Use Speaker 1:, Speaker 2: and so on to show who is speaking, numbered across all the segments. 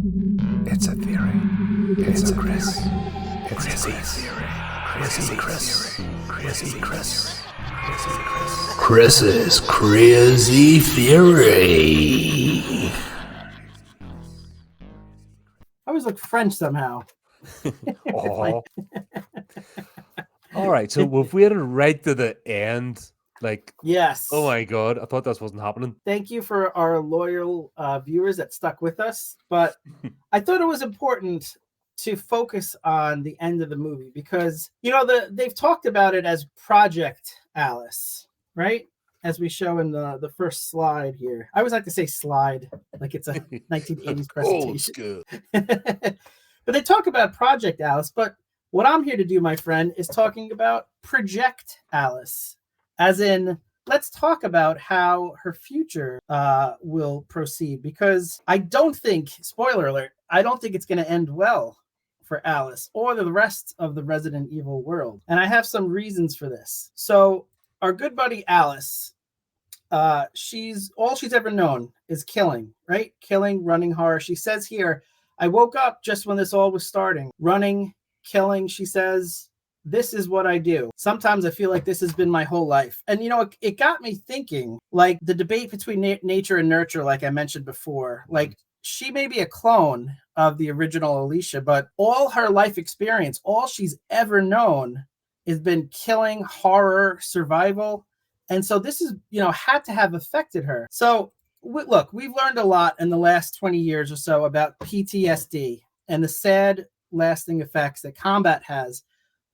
Speaker 1: It's a theory. It's a Chris. It's a theory. Chrissy Chris. Chrissy Chris. Chris's crazy theory.
Speaker 2: I always look French somehow.
Speaker 3: Oh. All right, so we've waited right to the end. Like,
Speaker 2: yes.
Speaker 3: Oh my God, I thought this wasn't happening.
Speaker 2: Thank you for our loyal viewers that stuck with us. But I thought it was important to focus on the end of the movie because, they've talked about it as Project Alice, right? As we show in the first slide here. I always like to say slide, like it's a 1980s presentation. But they talk about Project Alice, but what I'm here to do, my friend, is talking about Project Alice. As in, let's talk about how her future will proceed, because I don't think, spoiler alert, I don't think it's going to end well for Alice or the rest of the Resident Evil world. And I have some reasons for this. So our good buddy Alice, all she's ever known is killing, right? Killing, running horror. She says here, I woke up just when this all was starting. Running, killing, she says, this is what I do. Sometimes I feel like this has been my whole life. And, it got me thinking, like the debate between nature and nurture, like I mentioned before, like she may be a clone of the original Alicia, but all her life experience, all she's ever known has been killing, horror, survival. And so this is, had to have affected her. So look, we've learned a lot in the last 20 years or so about PTSD and the sad lasting effects that combat has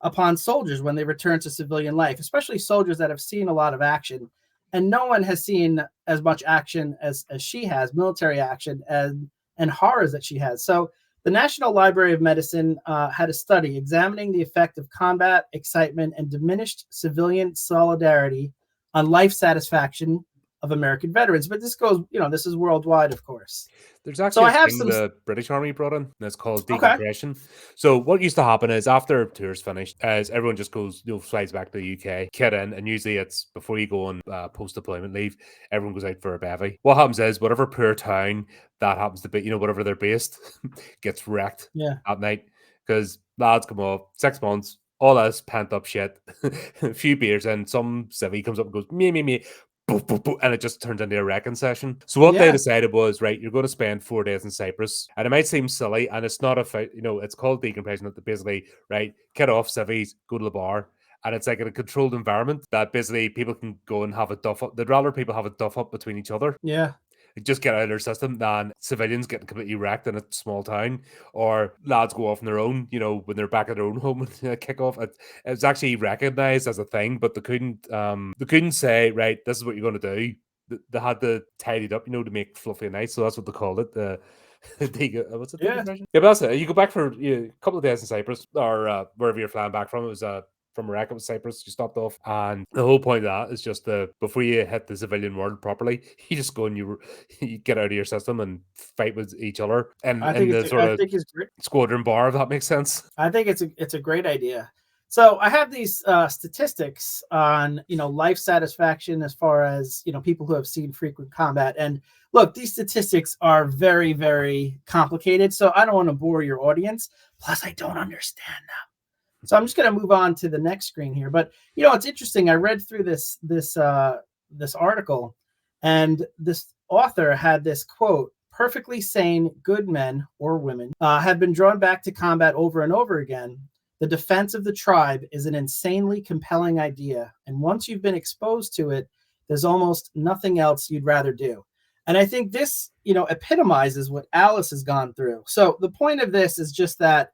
Speaker 2: upon soldiers when they return to civilian life, especially soldiers that have seen a lot of action. And no one has seen as much action as she has, military action and horrors that she has. So the National Library of Medicine had a study examining the effect of combat, excitement, and diminished civilian solidarity on life satisfaction of American veterans. But this goes, this is worldwide, of course.
Speaker 3: There's actually a thing the British Army brought in that's called decompression. Okay. So what used to happen is after tours finished, as everyone just goes, flies back to the UK, kit in, and usually it's before you go on post-deployment leave, everyone goes out for a bevy. What happens is whatever poor town that happens to be, whatever they're based, gets wrecked at night because lads come up, 6 months, all this pent up shit, a few beers, and some civvy comes up and goes, me. Boop, boop, boop, and it just turns into a wrecking session. So what they decided was, right, you're going to spend 4 days in Cyprus, and it might seem silly, and it's not it's called decompression. That basically, right, get off civvies, go to the bar, and it's like in a controlled environment that basically people can go and have a duff up. They'd rather people have a duff up between each other.
Speaker 2: Yeah.
Speaker 3: Just get out of their system than civilians getting completely wrecked in a small town, or lads go off on their own, when they're back at their own home and kick off. It's actually recognized as a thing, but they couldn't say, right, this is what you're going to do. They had to tidy it up, to make fluffy and nice. So that's what they called it. What's it? Yeah, but that's it. You go back for a couple of days in Cyprus or wherever you're flying back from. It was from Morocco to Cyprus, you stopped off, and the whole point of that is just before you hit the civilian world properly, you just go and you get out of your system and fight with each other, and in the sort of squadron bar, if that makes sense.
Speaker 2: I think it's a great idea. So I have these statistics on life satisfaction as far as people who have seen frequent combat, and look, these statistics are very, very complicated, so I don't want to bore your audience. Plus, I don't understand them. So I'm just going to move on to the next screen here. But, it's interesting. I read through this article, and this author had this quote: perfectly sane, good men or women have been drawn back to combat over and over again. The defense of the tribe is an insanely compelling idea. And once you've been exposed to it, there's almost nothing else you'd rather do. And I think this, epitomizes what Alice has gone through. So the point of this is just that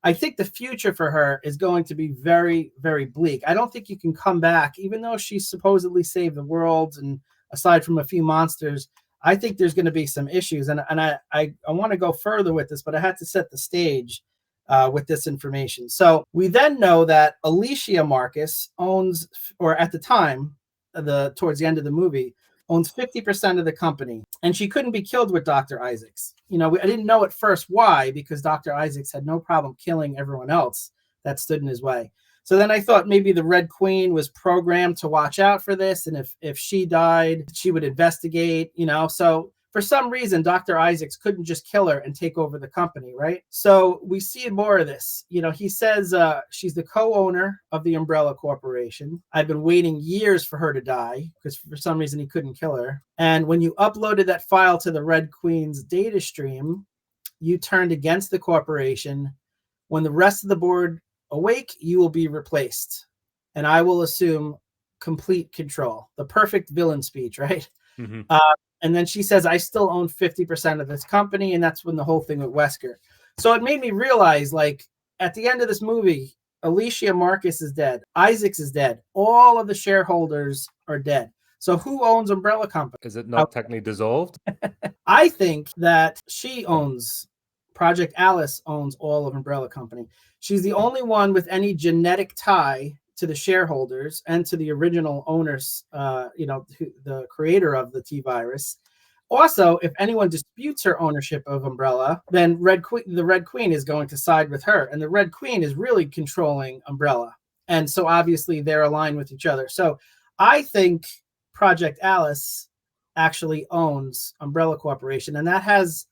Speaker 2: I think the future for her is going to be very, very bleak. I don't think you can come back, even though she supposedly saved the world. And aside from a few monsters, I think there's going to be some issues. And I want to go further with this, but I had to set the stage with this information. So we then know that Alicia Marcus owns, or at the time, towards the end of the movie, owns 50% of the company, and she couldn't be killed with Dr. Isaacs. I didn't know at first why, because Dr. Isaacs had no problem killing everyone else that stood in his way. So then I thought maybe the Red Queen was programmed to watch out for this, and if she died, she would investigate, So for some reason, Dr. Isaacs couldn't just kill her and take over the company, right? So we see more of this. He says she's the co-owner of the Umbrella Corporation. I've been waiting years for her to die because for some reason he couldn't kill her. And when you uploaded that file to the Red Queen's data stream, you turned against the corporation. When the rest of the board awake, you will be replaced. And I will assume complete control. The perfect villain speech, right?
Speaker 3: Mm-hmm.
Speaker 2: And then she says, I still own 50% of this company. And that's when the whole thing with Wesker. So it made me realize, like, at the end of this movie, Alicia Marcus is dead. Isaacs is dead. All of the shareholders are dead. So who owns Umbrella Company?
Speaker 3: Is it not technically dissolved?
Speaker 2: I think that she owns, Project Alice owns all of Umbrella Company. She's the only one with any genetic tie to the shareholders and to the original owners, the creator of the T-virus. Also, if anyone disputes her ownership of Umbrella, then the Red Queen is going to side with her. And the Red Queen is really controlling Umbrella. And so obviously they're aligned with each other. So I think Project Alice actually owns Umbrella Corporation, and that has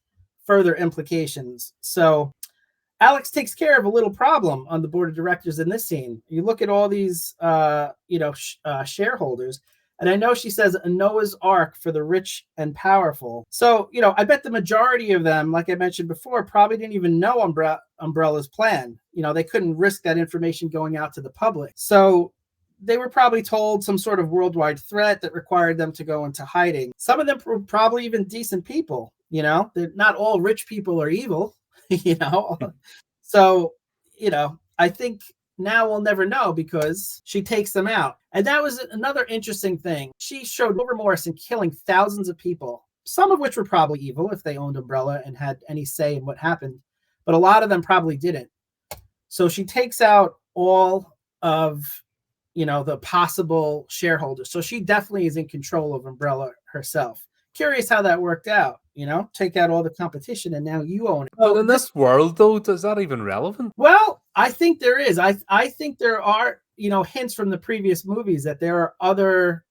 Speaker 2: further implications. So Alex takes care of a little problem on the board of directors in this scene. You look at all these, shareholders, and I know she says a Noah's Ark for the rich and powerful. So, I bet the majority of them, like I mentioned before, probably didn't even know Umbrella's plan. They couldn't risk that information going out to the public. So they were probably told some sort of worldwide threat that required them to go into hiding. Some of them were probably even decent people. They're not all rich people are evil. So, I think now we'll never know because she takes them out. And that was another interesting thing. She showed no remorse in killing thousands of people, some of which were probably evil if they owned Umbrella and had any say in what happened. But a lot of them probably didn't. So she takes out all of, the possible shareholders. So she definitely is in control of Umbrella herself. Curious how that worked out. Take out all the competition and now you own it.
Speaker 3: Well, in this world, though, is that even relevant?
Speaker 2: Well, I think there is. I think there are, hints from the previous movies that there are other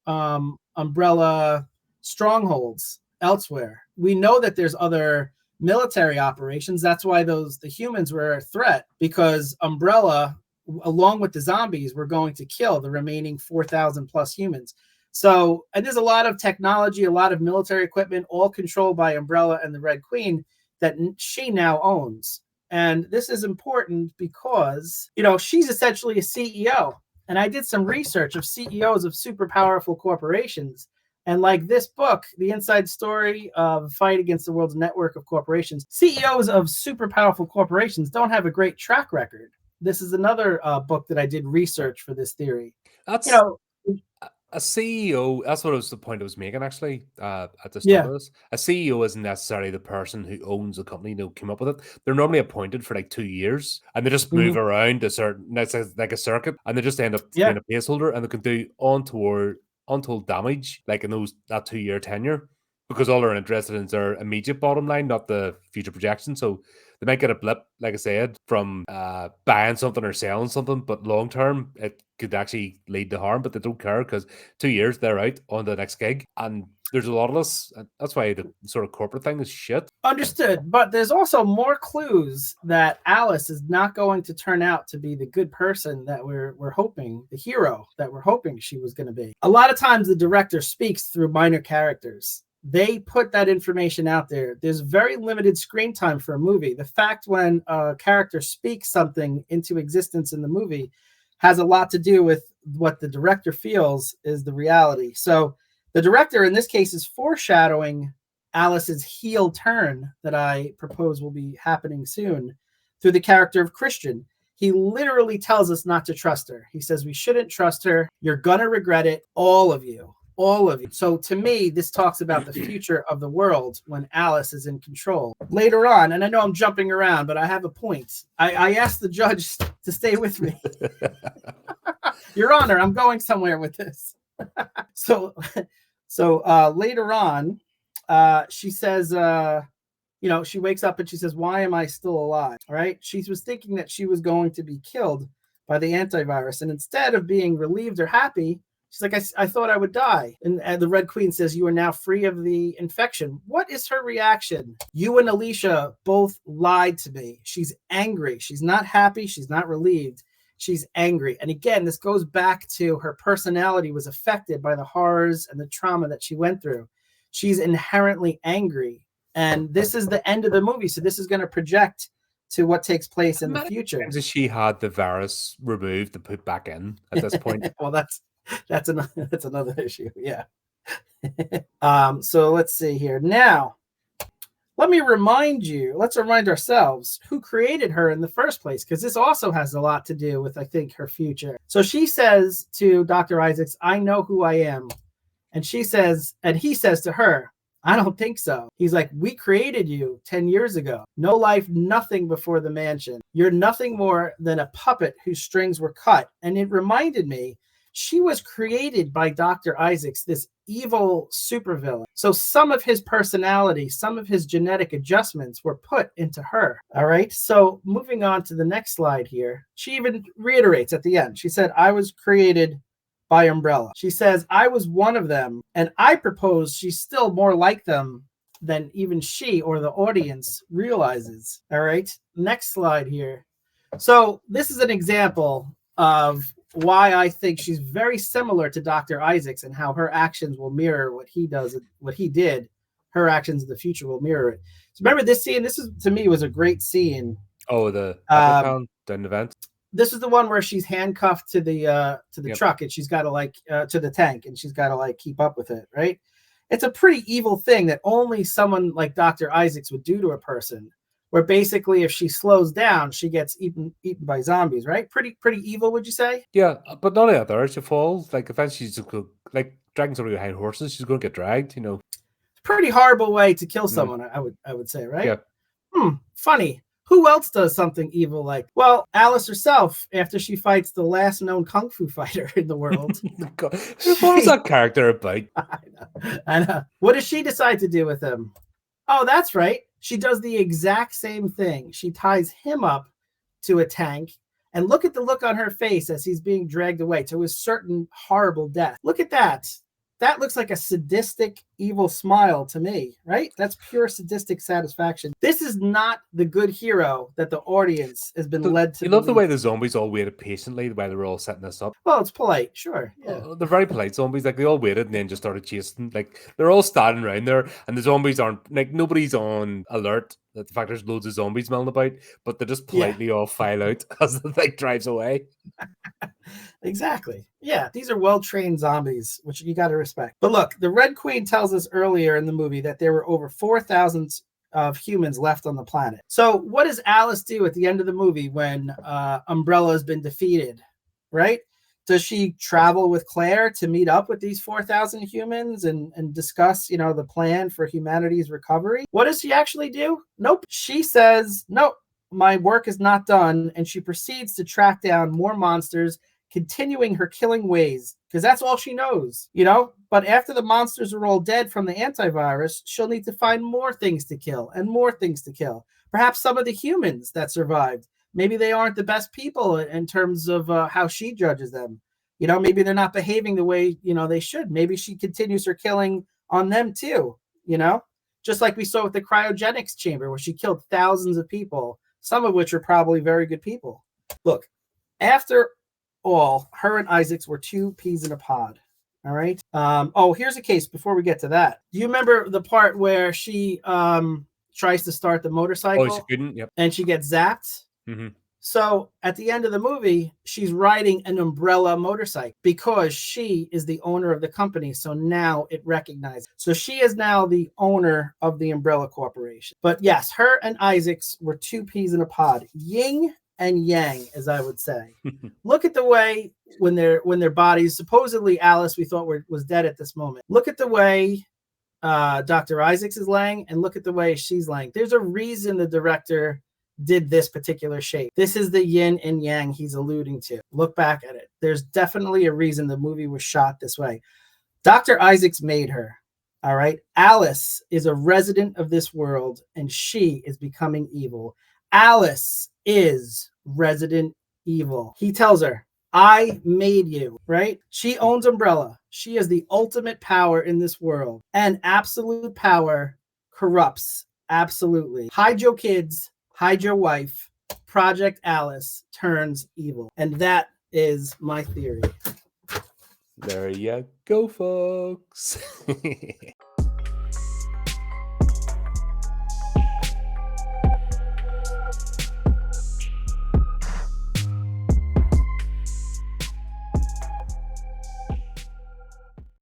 Speaker 2: Umbrella strongholds elsewhere. We know that there's other military operations. That's why the humans were a threat, because Umbrella, along with the zombies, were going to kill the remaining 4,000 plus humans. So, and there's a lot of technology, a lot of military equipment, all controlled by Umbrella and the Red Queen that she now owns. And this is important because, she's essentially a CEO. And I did some research of CEOs of super powerful corporations. And like this book, The Inside Story of Fight Against the World's Network of Corporations, CEOs of super powerful corporations don't have a great track record. This is another book that I did research for this theory.
Speaker 3: That's a CEO. That's what was the point I was making actually at the start of this. A CEO isn't necessarily the person who owns the company who came up with it. They're normally appointed for like 2 years, and they just move around a certain, it's like a circuit, and they just end up being a placeholder, and they can do untold damage like in that 2-year tenure, because all they're interested in is their immediate bottom line, not the future projection. So they might get a blip, like I said, from buying something or selling something, but long term it could actually lead to harm. But they don't care because 2 years they're out on the next gig, and there's a lot of this. That's why the sort of corporate thing is shit.
Speaker 2: Understood, but there's also more clues that Alice is not going to turn out to be the good person that we're hoping, the hero that we're hoping she was going to be. A lot of times the director speaks through minor characters. They put that information out there. There's very limited screen time for a movie. The fact when a character speaks something into existence in the movie has a lot to do with what the director feels is the reality. So the director in this case is foreshadowing Alice's heel turn that I propose will be happening soon through the character of Christian. He literally tells us not to trust her. He says we shouldn't trust her. You're going to regret it, all of you. All of you. So to me, this talks about the future of the world when Alice is in control. Later on, and I know I'm jumping around, but I have a point. I asked the judge to stay with me. Your Honor, I'm going somewhere with this. So later on, she says, she wakes up and she says, why am I still alive? All right. She was thinking that she was going to be killed by the antivirus. And instead of being relieved or happy, She's like, I thought I would die. And the Red Queen says, you are now free of the infection. What is her reaction? You and Alicia both lied to me. She's angry. She's not happy. She's not relieved. She's angry. And again, this goes back to her personality was affected by the horrors and the trauma that she went through. She's inherently angry. And this is the end of the movie. So this is going to project to what takes place in the future.
Speaker 3: She had the virus removed and put back in at this point.
Speaker 2: Well, that's another issue. Yeah. So let's see here. Now, let's remind ourselves who created her in the first place, because this also has a lot to do with, I think, her future. So she says to Dr. Isaacs, I know who I am. And he says to her, I don't think so. He's like, we created you 10 years ago. No life, nothing before the mansion. You're nothing more than a puppet whose strings were cut. And it reminded me, she was created by Dr. Isaacs, this evil supervillain. So some of his personality, some of his genetic adjustments were put into her. All right. So moving on to the next slide here, she even reiterates at the end. She said, I was created by Umbrella. She says, I was one of them, and I propose she's still more like them than even she or the audience realizes. All right, next slide here. So this is an example of why I think she's very similar to Dr. Isaacs and how her actions will mirror what he does, what he did. Her actions in the future will mirror it. So remember this scene? This is, to me, was a great scene.
Speaker 3: Oh, the down event.
Speaker 2: This is the one where she's handcuffed to the truck, and she's got to to the tank, and she's got to keep up with it, right? It's a pretty evil thing that only someone like Dr. Isaacs would do to a person, where basically if she slows down, she gets eaten by zombies, right? Pretty evil, would you say?
Speaker 3: Yeah, but not only that, she falls. Eventually she's like dragging somebody behind horses, she's going to get dragged,
Speaker 2: Pretty horrible way to kill someone, I would say, right?
Speaker 3: Yeah.
Speaker 2: Funny. Who else does something evil like? Well, Alice herself, after she fights the last known kung fu fighter in the world.
Speaker 3: What was that character about?
Speaker 2: I know. What does she decide to do with him? Oh, that's right. She does the exact same thing. She ties him up to a tank, and look at the look on her face as he's being dragged away to his certain horrible death. Look at that. That looks like a sadistic, evil smile to me, right? That's pure sadistic satisfaction. This is not the good hero that the audience has been led to.
Speaker 3: You love the way the zombies all waited patiently, the way they were all setting this up.
Speaker 2: Well, it's polite, sure. Yeah.
Speaker 3: They're very polite zombies. They all waited and then just started chasing. They're all standing around there, and the zombies aren't nobody's on alert. The fact there's loads of zombies milling about, but they just politely all file out as the thing drives away.
Speaker 2: Exactly. Yeah, these are well-trained zombies, which you got to respect. But look, the Red Queen tells us earlier in the movie that there were over 4,000 of humans left on the planet. So what does Alice do at the end of the movie when Umbrella has been defeated, right? Does she travel with Claire to meet up with these 4,000 humans and discuss, the plan for humanity's recovery? What does she actually do? Nope. She says, nope, my work is not done. And she proceeds to track down more monsters, continuing her killing ways, because that's all she knows, But after the monsters are all dead from the antivirus, she'll need to find more things to kill and more things to kill. Perhaps some of the humans that survived, maybe they aren't the best people in terms of how she judges them. Maybe they're not behaving the way, they should. Maybe she continues her killing on them too, just like we saw with the cryogenics chamber where she killed thousands of people, some of which are probably very good people. Look, after all, her and Isaacs were two peas in a pod. All right. Here's a case before we get to that. Do you remember the part where she tries to start the motorcycle?
Speaker 3: Oh, she couldn't. Yep.
Speaker 2: And she gets zapped.
Speaker 3: Mm-hmm.
Speaker 2: So at the end of the movie, she's riding an Umbrella motorcycle because she is the owner of the company. So now it recognizes. So she is now the owner of the Umbrella Corporation. But yes, her and Isaacs were two peas in a pod. Yin and yang, as I would say. Look at the way when their bodies, supposedly Alice, we thought was dead at this moment. Look at the way Dr. Isaacs is laying, and look at the way she's laying. There's a reason the director did this particular shape. This is the yin and yang he's alluding to. Look back at it. There's definitely a reason the movie was shot this way. Dr. Isaacs made her. All right. Alice is a resident of this world, and she is becoming evil. Alice is Resident Evil. He tells her, I made you, right? She owns Umbrella. She is the ultimate power in this world. And absolute power corrupts. Absolutely. Hide your kids, hide your wife. Project Alice turns evil. And that is my theory.
Speaker 3: There you go, folks.